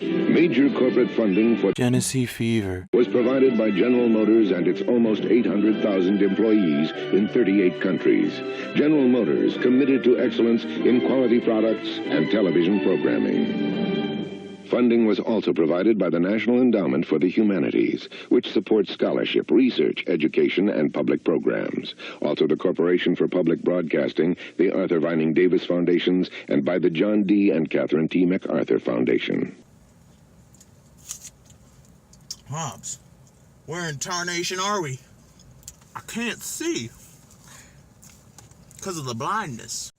Major corporate funding for Genesee Fever was provided by General Motors and its almost 800,000 employees in 38 countries. General Motors committed to excellence in quality products and television programming. Funding was also provided by the National Endowment for the Humanities, which supports scholarship, research, education, and public programs. Also the Corporation for Public Broadcasting, the Arthur Vining Davis Foundations, and by the John D. and Catherine T. MacArthur Foundation. Hobbs, where in tarnation are we? I can't see. Because of the blindness.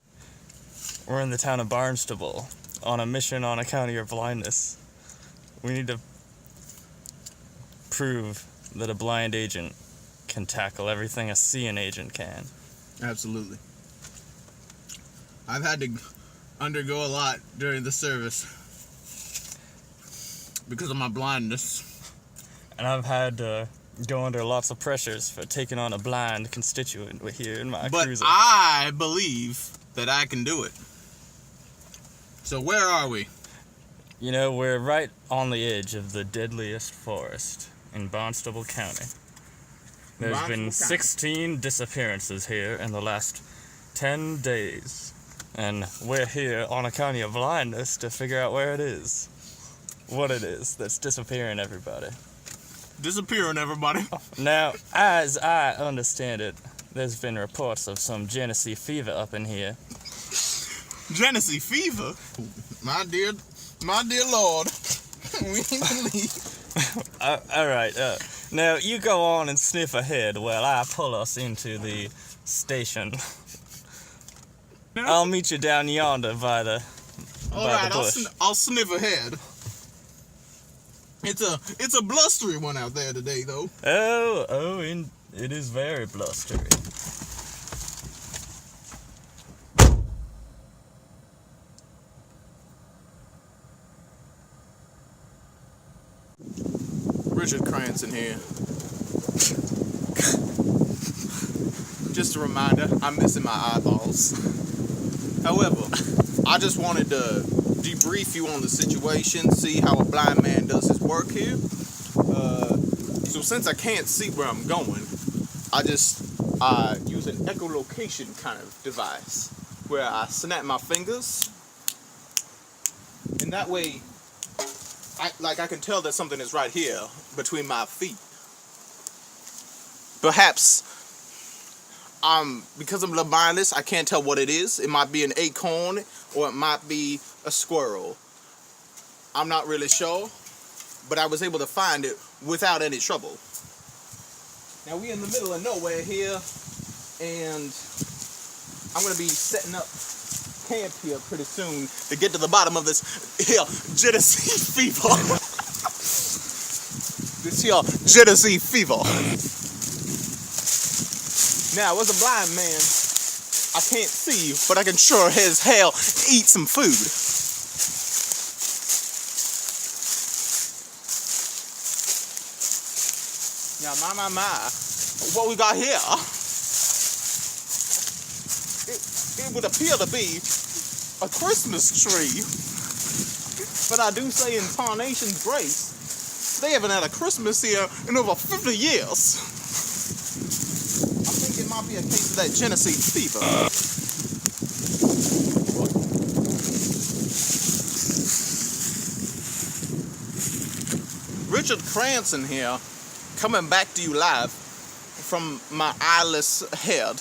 We're in the town of Barnstable, on a mission on account of your blindness. We need to prove that a blind agent can tackle everything a seeing agent can. Absolutely. I've had to undergo a lot during the service because of my blindness. And I've had to go under lots of pressures for taking on a blind constituent here in my cruiser. But I believe that I can do it. So where are we? You know, we're right on the edge of the deadliest forest in Barnstable County. There's been 16 disappearances here in the last 10 days. And we're here on account of your blindness to figure out where it is. What it is that's disappearing everybody. Disappearing, everybody. Now, as I understand it, there's been reports of some Genesee Fever up in here. Genesee Fever? My dear Lord. We need to leave. Alright, now you go on and sniff ahead while I pull us into the station. No. I'll meet you down yonder by the bush. I'll sniff ahead. It's a blustery one out there today, though. It is very blustery. Richard Cranston here. Just a reminder, I'm missing my eyeballs. However, I just wanted to debrief you on the situation, see how a blind man does his work here. So since I can't see where I'm going, I just use an echolocation kind of device where I snap my fingers, and that way I can tell that something is right here between my feet. Perhaps because I'm blindness, I can't tell what it is. It might be an acorn or it might be a squirrel. I'm not really sure, but I was able to find it without any trouble. Now we're in the middle of nowhere here, and I'm gonna be setting up camp here pretty soon to get to the bottom of this here Genesee Fever. This here Genesee Fever. Now, as a blind man, I can't see, but I can sure as hell eat some food. Now, my, what we got here, it would appear to be a Christmas tree. But I do say in Tarnation's grace, they haven't had a Christmas here in over 50 years. It might be a case of that Genesee Fever. Richard Cranston here, coming back to you live from my eyeless head.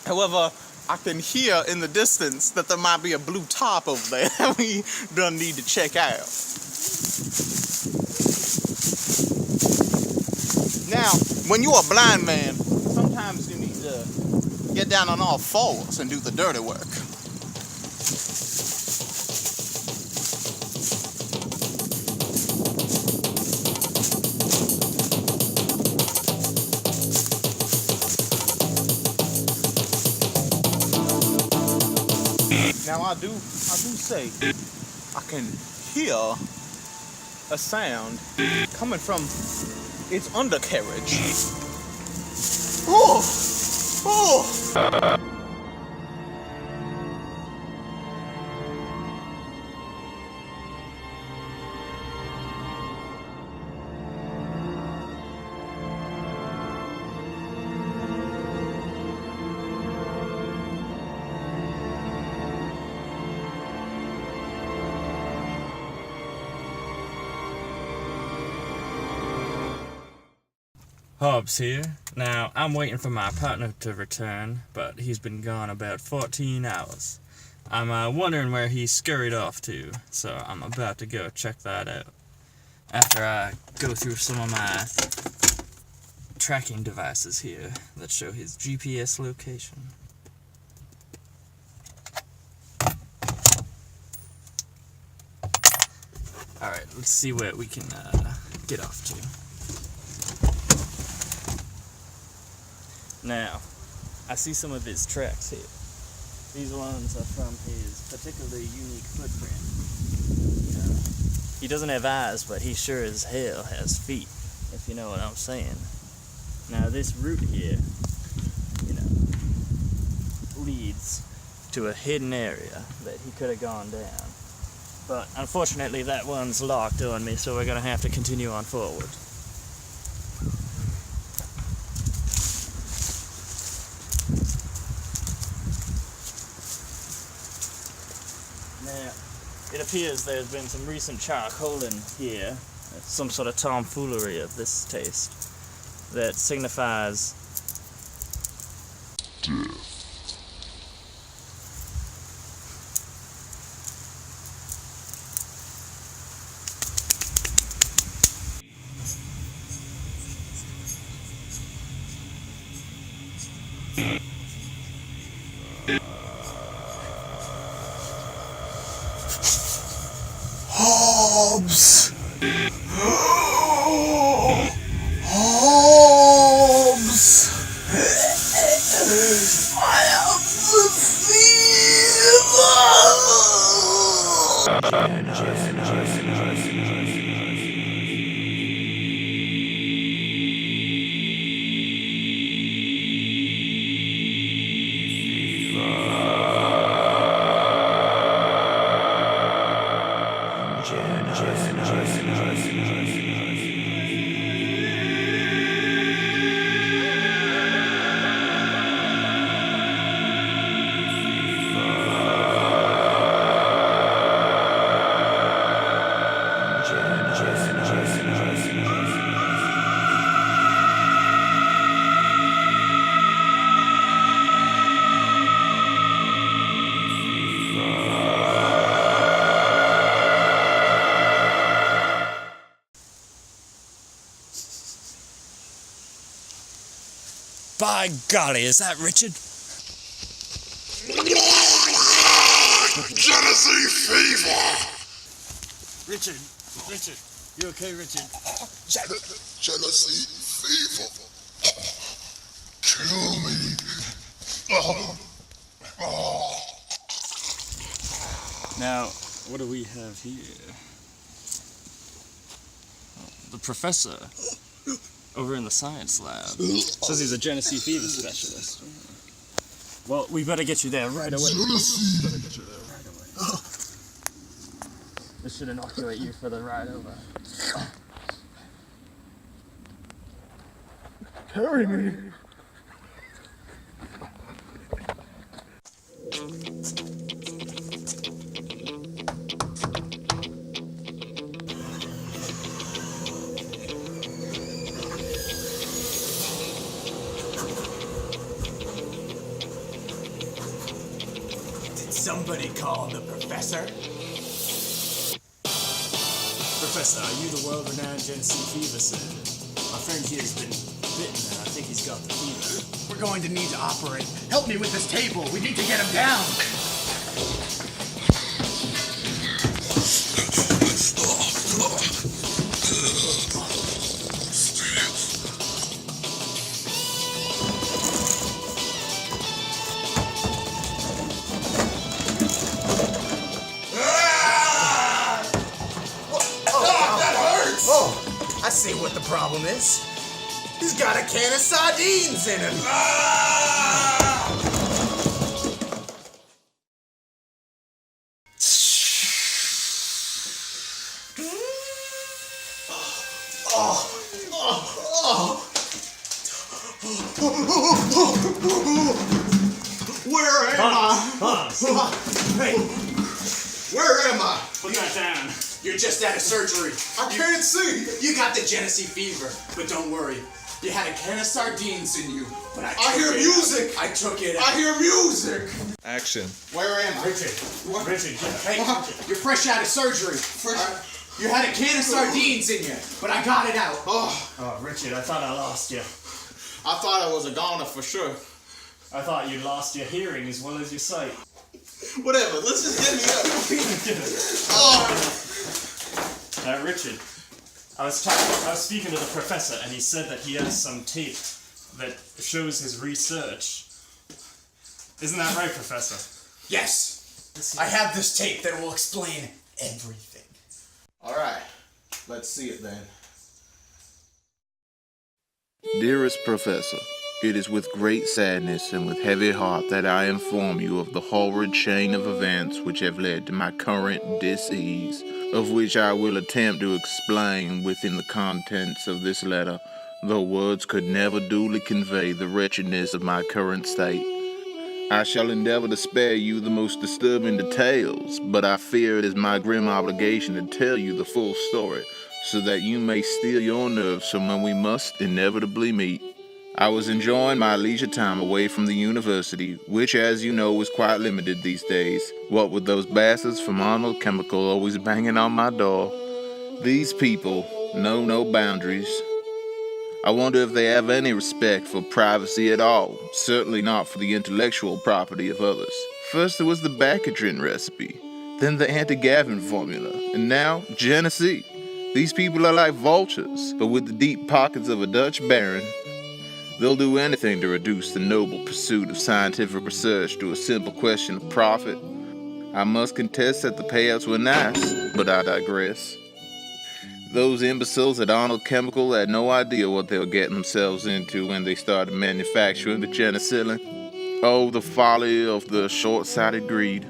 However, I can hear in the distance that there might be a blue top over there that we don't need to check out. Now, when you're a blind man, sometimes you need to get down on all fours and do the dirty work. Now I do say I can hear a sound coming from its undercarriage. Oh! Oh! Hobbs here. Now, I'm waiting for my partner to return, but he's been gone about 14 hours. I'm wondering where he scurried off to, so I'm about to go check that out. After I go through some of my tracking devices here that show his GPS location. Alright, let's see where we can get off to. Now, I see some of his tracks here. These ones are from his particularly unique footprint. He doesn't have eyes, but he sure as hell has feet, if you know what I'm saying. Now, this route here, leads to a hidden area that he could have gone down. But unfortunately, that one's locked on me, so we're going to have to continue on forward. Now, it appears there's been some recent charcoaling here, some sort of tomfoolery of this taste, that signifies death. Hobbs! Hobbs! I have the By golly, is that Richard? Genesee Fever! Richard, you okay, Richard? Genesee Fever! Kill me! Now, what do we have here? The professor over in the science lab says he's a Genesee Fever specialist. Well, we better get you there right away. This should inoculate you for the ride over. Carry me! Somebody call the professor? Professor, are you the world-renowned Genesee Fever surgeon? My friend here has been bitten and I think he's got the fever. We're going to need to operate. Help me with this table. We need to get him down. I see what the problem is. He's got a can of sardines in him. Where am I? Hey, where am I? Put that down. You're just out of surgery. I can't see. You got the Genesee Fever, but don't worry. You had a can of sardines in you, but I hear music. I took it. I hear music. Action. Where am I? Richard, Hey, you're fresh out of surgery. You had a can of sardines in you, but I got it out. Oh, Richard, I thought I lost you. I thought I was a goner for sure. I thought you lost your hearing as well as your sight. Whatever, let's just get me up. Richard, I was speaking to the professor, and he said that he has some tape that shows his research. Isn't that right, Professor? Yes. I have this tape that will explain everything. Alright, let's see it then. Dearest Professor, it is with great sadness and with heavy heart that I inform you of the horrid chain of events which have led to my current dis-ease, of which I will attempt to explain within the contents of this letter, though words could never duly convey the wretchedness of my current state. I shall endeavor to spare you the most disturbing details, but I fear it is my grim obligation to tell you the full story, so that you may steel your nerves from when we must inevitably meet. I was enjoying my leisure time away from the university, which, as you know, is quite limited these days, what with those bastards from Arnold Chemical always banging on my door. These people know no boundaries. I wonder if they have any respect for privacy at all, certainly not for the intellectual property of others. First there was the Baccarin recipe, then the anti-Gavin formula, and now Genesee. These people are like vultures, but with the deep pockets of a Dutch baron. They'll do anything to reduce the noble pursuit of scientific research to a simple question of profit. I must contest that the payouts were nice, but I digress. Those imbeciles at Arnold Chemical had no idea what they were getting themselves into when they started manufacturing the penicillin. Oh, the folly of the short-sighted greed.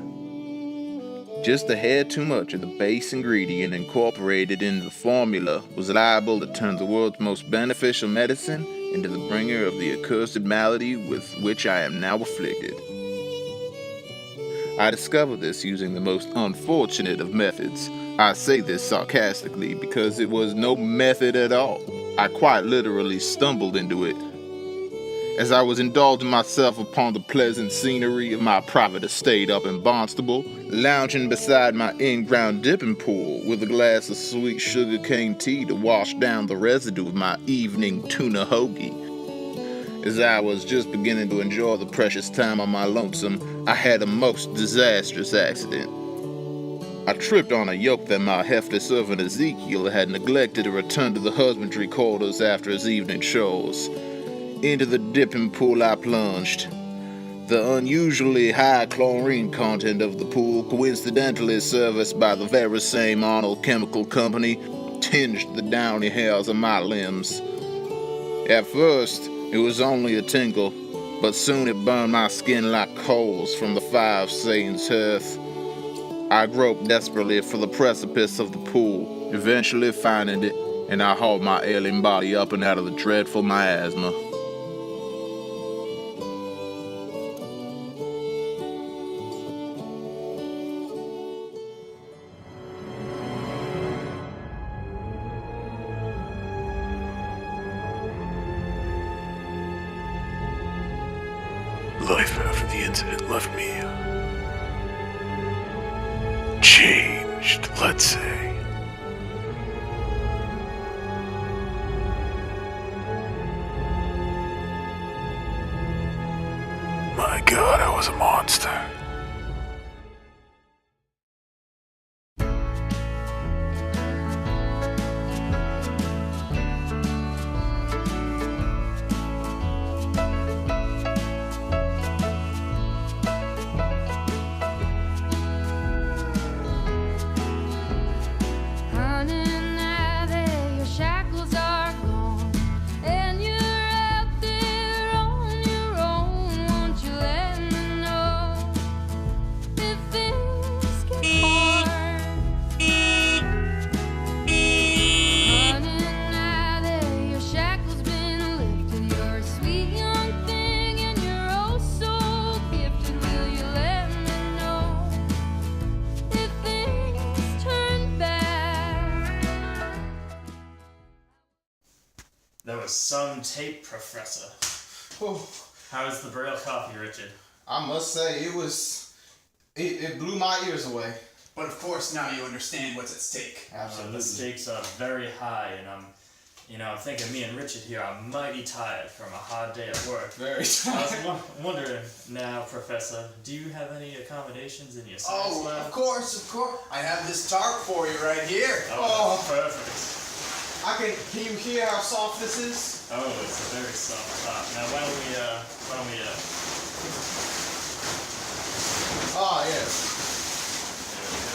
Just a hair too much of the base ingredient incorporated into the formula was liable to turn the world's most beneficial medicine into the bringer of the accursed malady with which I am now afflicted. I discovered this using the most unfortunate of methods. I say this sarcastically because it was no method at all. I quite literally stumbled into it. As I was indulging myself upon the pleasant scenery of my private estate up in Barnstable, lounging beside my in-ground dipping pool with a glass of sweet sugar cane tea to wash down the residue of my evening tuna hoagie. As I was just beginning to enjoy the precious time on my lonesome, I had a most disastrous accident. I tripped on a yoke that my hefty servant Ezekiel had neglected to return to the husbandry quarters after his evening chores. Into the dipping pool I plunged. The unusually high chlorine content of the pool, coincidentally serviced by the very same Arnold Chemical Company, tinged the downy hairs of my limbs. At first, it was only a tingle, but soon it burned my skin like coals from the fire of Satan's hearth. I groped desperately for the precipice of the pool, eventually finding it, and I hauled my ailing body up and out of the dreadful miasma. Life after the incident left me changed, let's say. My God, I was a monster. was some tape, Professor. Whew. How's the Braille copy, Richard? I must say, it blew my ears away. But of course, now you understand what's at stake. The stakes are very high, and I'm thinking me and Richard here are mighty tired from a hard day at work. Very I tired. was wondering now, Professor, do you have any accommodations in your science Oh, lab? of course. I have this tarp for you right here. Oh. Perfect. Can you hear how soft this is? Oh, it's a very soft top. Now, why don't we Ah, yes. there we go.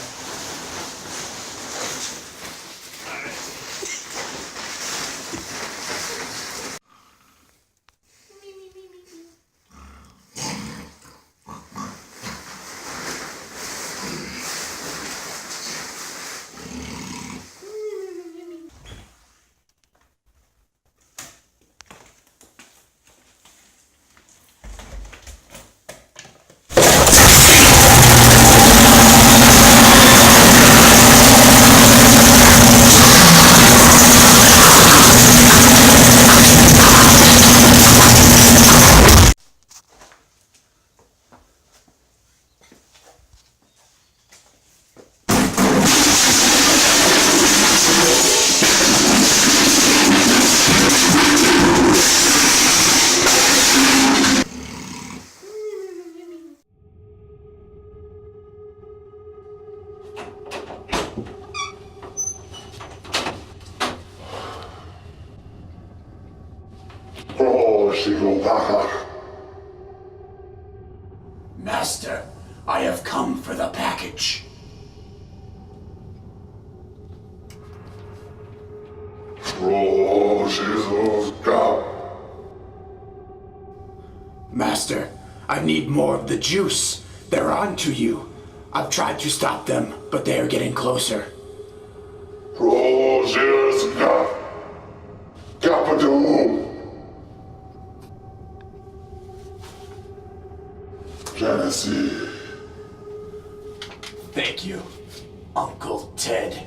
Master, I have come for the package. Master, I need more of the juice. They're on to you. I've tried to stop them, but they are getting closer. Genesee. Thank you, Uncle Ted.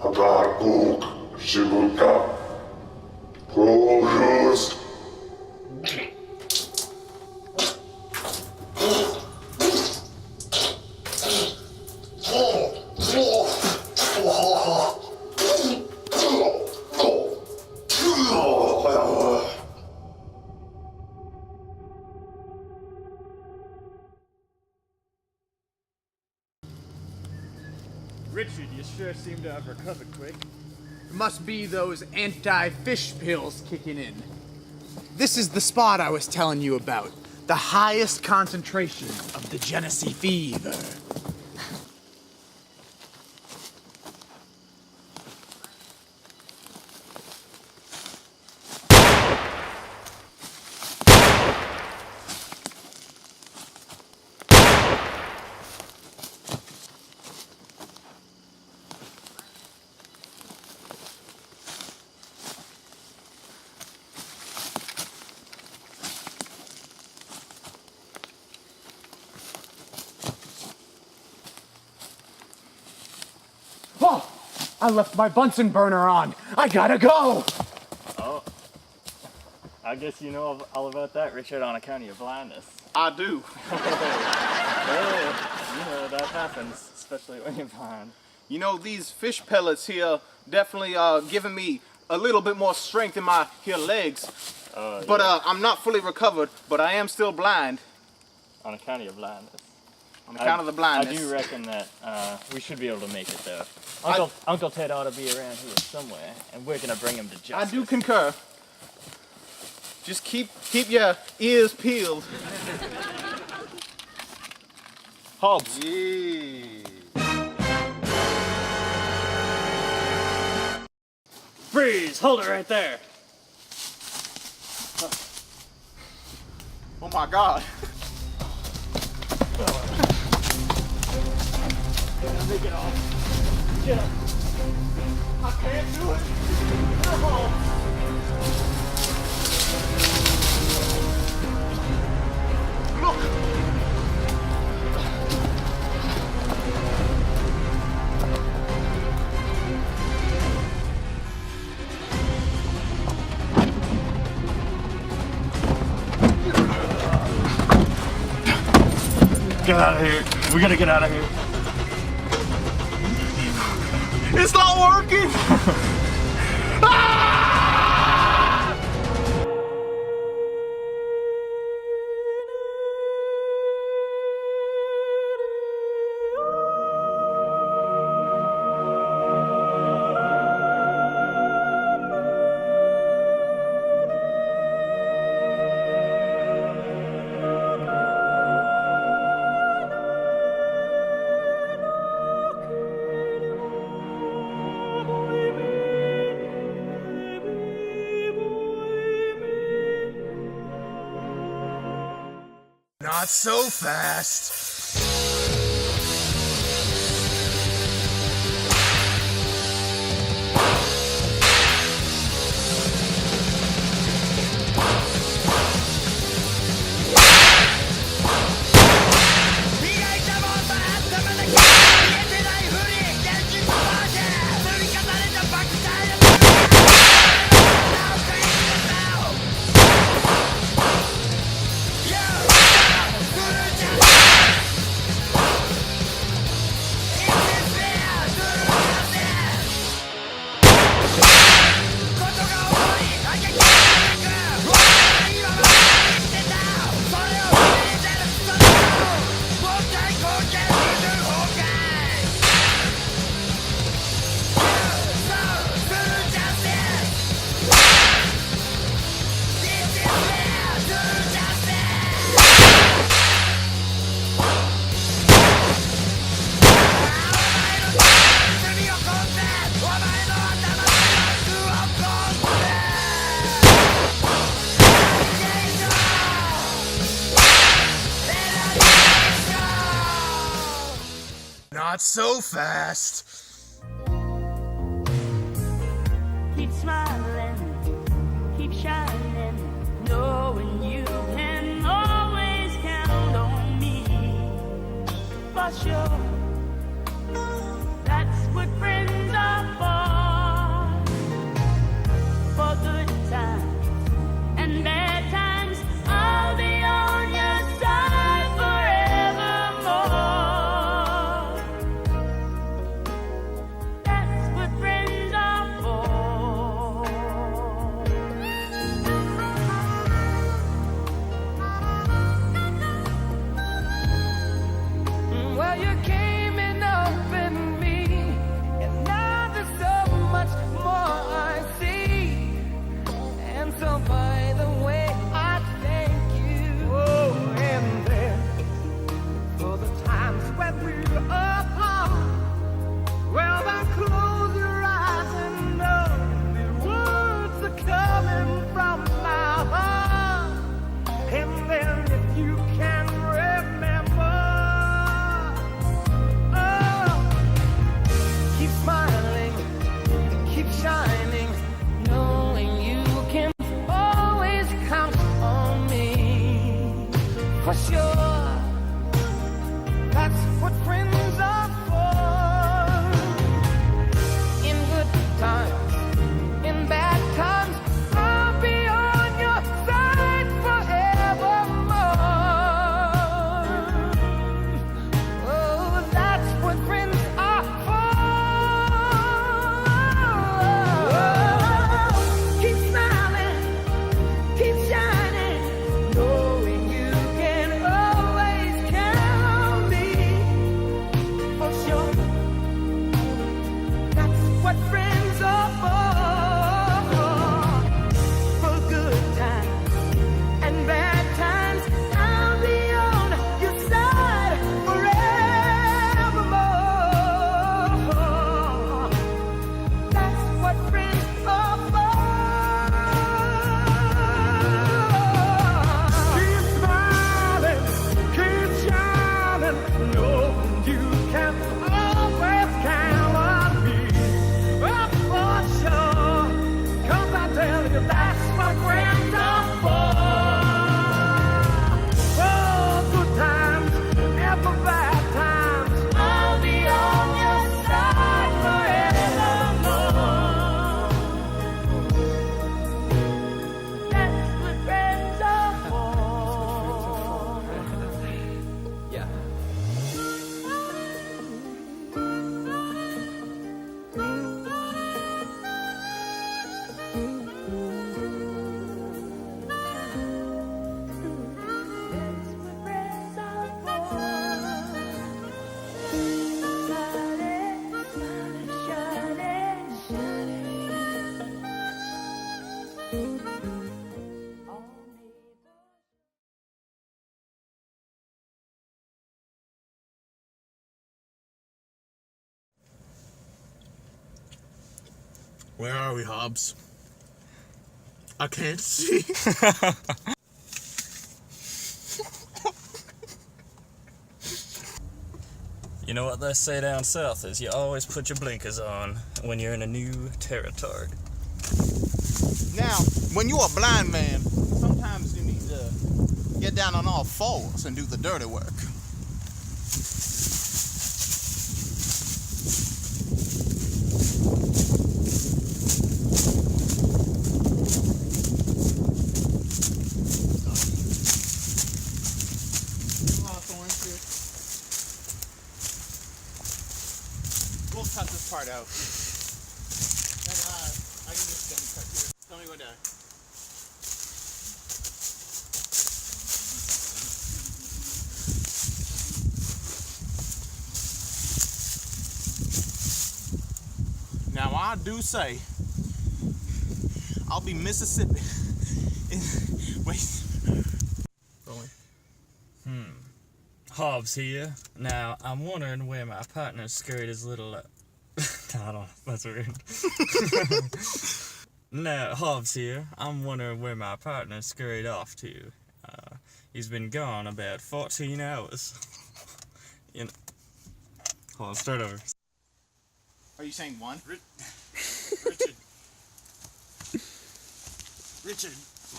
Habakkuk, Shibuka, Projust. Richard, you sure seem to have recovered quick. It must be those anti-fish pills kicking in. This is the spot I was telling you about. The highest concentration of the Genesee Fever. Oh, I left my Bunsen burner on. I gotta go. Oh, I guess you know all about that, Richard, on account of your blindness. I do. Well, that happens, especially when you're blind. You know, these fish pellets here definitely giving me a little bit more strength in my here legs. But I'm not fully recovered, but I am still blind. On account of your blindness. On account of the blindness. I do reckon that we should be able to make it there. Uncle Ted ought to be around here somewhere, and we're gonna bring him to justice. I do concur. Just keep your ears peeled. Hobbs. Freeze! Hold it right there. Oh my God. Take it off. Get up. I can't do it. get out of here. We gotta get out of here. It's not working! Not so fast. Not so fast. Keep smiling, keep shining, knowing you can always count on me. For sure, that's what friends are for good times and bad times, I'll be on your side forevermore. That's what friends are for. Well, you came in open me, and now there's so much more I see. And so by the way, I thank you. Oh, and then for the times when we're apart, well, then close your eyes and know the words are coming from my heart. And then if you can remember, oh, keep smiling, keep shining, knowing you can always count on me. For sure, that's what friends are for. In good times, in bad times, I'll be on your side forevermore. Oh, that's what friends are for. Keep smiling, keep shining, knowing you can Where are we, Hobbs? I can't see. You know what they say down south is you always put your blinkers on when you're in a new territory. Now, when you're a blind man, sometimes you need to get down on all fours and do the dirty work. We'll cut this part out. And I can just cut here. Tell me what down. Now I do say I'll be Mississippi. Wait. Hobbs here. Now, I'm wondering where my partner scurried his little... I don't... That's weird. Now, Hobbs here. I'm wondering where my partner scurried off to. He's been gone about 14 hours. You know... Hold on, start over. Are you saying one? Richard.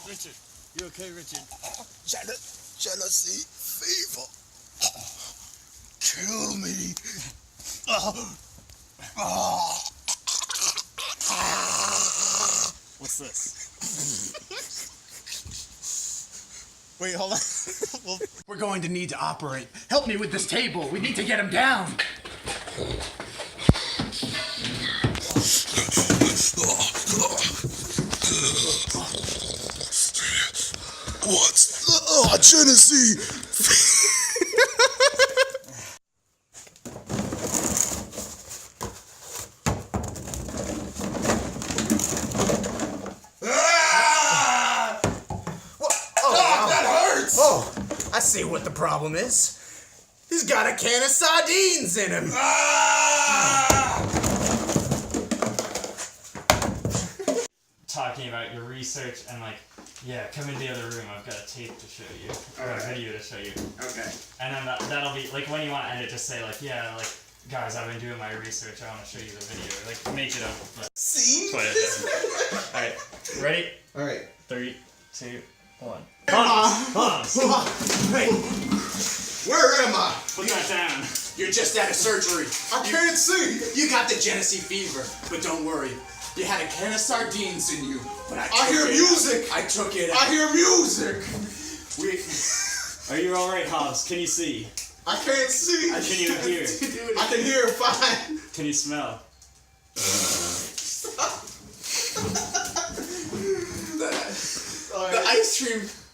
Richard. You okay, Richard? Genesee Fever. Kill me. What's this? Wait, hold on. We're going to need to operate. Help me with this table. We need to get him down. What's Genesee? Oh, I see what the problem is. He's got a can of sardines in him. Talking about your research and like, yeah, come in the other room. I've got a tape to show you, or a video to show you. Okay. And then that'll be like when you want to end it, just say like, yeah, like guys, I've been doing my research. I want to show you the video. Like make it up. See? All right, ready? All right. 3, 2, 1. Hans! Hey, Where am I? Put that down. you're just out of surgery. I can't see. You got the Genesee Fever, but don't worry. You had a can of sardines in you, but I hear music. I took it. I hear music. Are you all right, Hobbs? Can you see? I can't see. Can you hear? I can hear fine. Can you smell?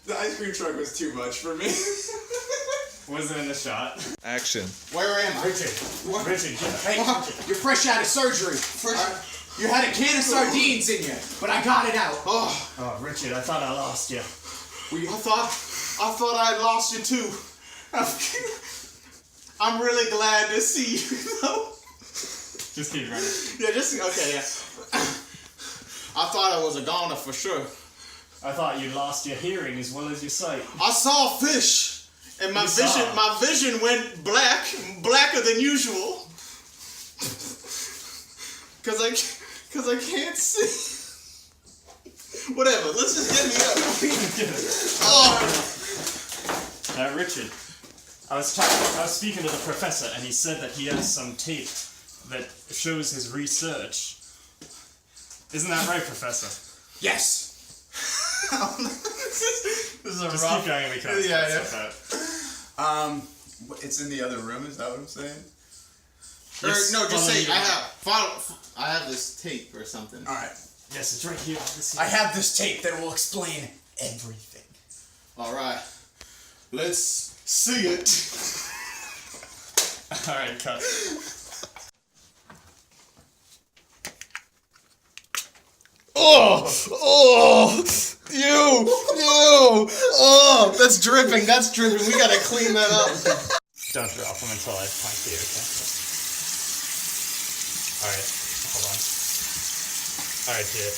The ice cream truck was too much for me. Was it in the shot? Action. Where am I? Richard, Hey, you're fresh out of surgery. You had a can of sardines in you, but I got it out. Oh, Richard, I thought I lost you. I thought I lost you too. I'm really glad to see you though. Just keep running. Yeah, yeah. I thought I was a goner for sure. I thought you lost your hearing as well as your sight. I saw fish, and my vision went blacker than usual. Cause I can't see. Whatever. Let's just get me up. Now, Richard, I was speaking to the professor, and he said that he has some tape that shows his research. Isn't that right, Professor? Yes. This is a Just rough. keep going. We can't. Yeah. It's in the other room. Is that what I'm saying? Or, Yes, no, just say follow I have this tape or something. All right. Yes, it's right here. I have this tape that will explain everything. All right. Let's see it. All right, cut. That's dripping. We gotta clean that up. Don't drop them until I point to you, okay? Alright, hold on. Alright, dude.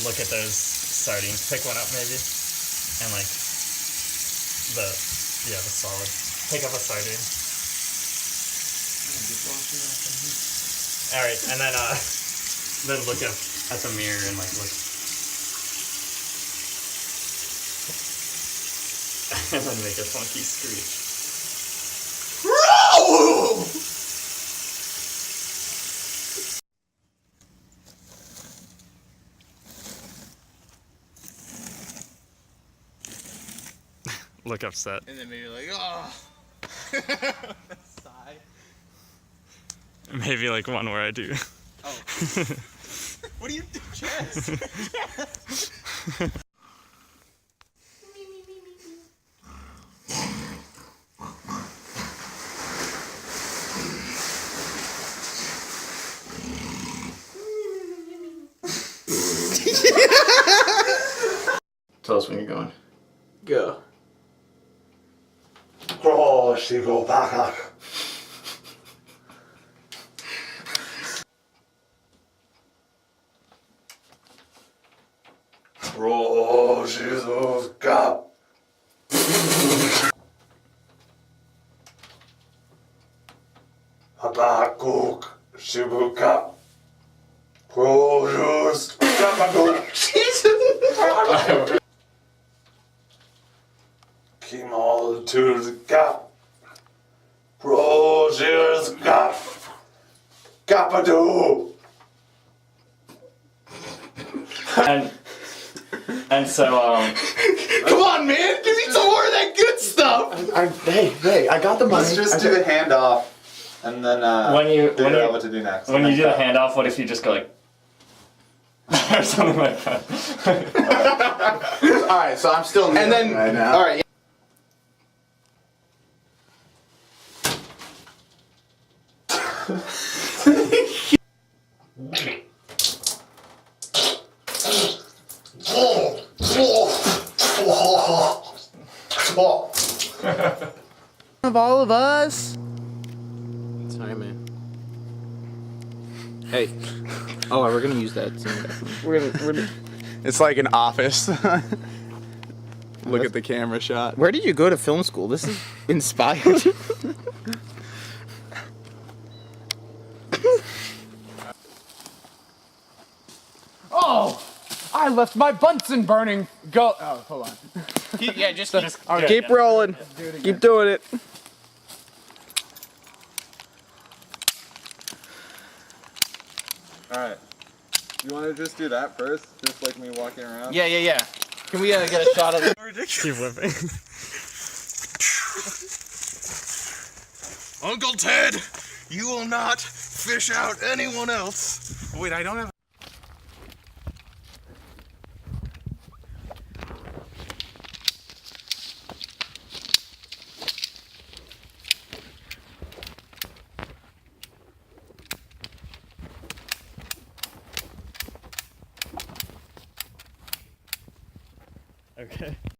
Look at those sardines. Pick one up, maybe. And, like, the solid. Pick up a sardine. Alright, and then look up at the mirror and, like, look. And then make a funky screech. Look upset. And then maybe like, oh. Sigh. Maybe like one where I do. Oh. What do you do, Chess? Tell us when you're going. Go. Crossy go back. Oh, Jesus, God. Habakkuk, Shibuka. Produce. Jesus. Keep all to the gap. Produce gap. Gapadoo. And so, Come on, man! Give me some more of that good stuff! Hey, I got the money. Let's just do the handoff, and then figure out what to do next. when you do the handoff, what if you just go like, or something like that? Alright, so I'm still And then, right now. alright. Of all of us. Sorry, man. Hey. Oh, we're gonna use that soon. We're gonna. It's like an office. Look at the camera shot. Where did you go to film school? This is inspired. Oh! I left my Bunsen burning. Go. Oh, hold on. Yeah, just Keep rolling. Keep doing it. Alright. You want to just do that first? Just like me walking around? Yeah. Can we get a shot of it? Keep whipping. Uncle Ted, you will not fish out anyone else. Wait, I don't have. Okay.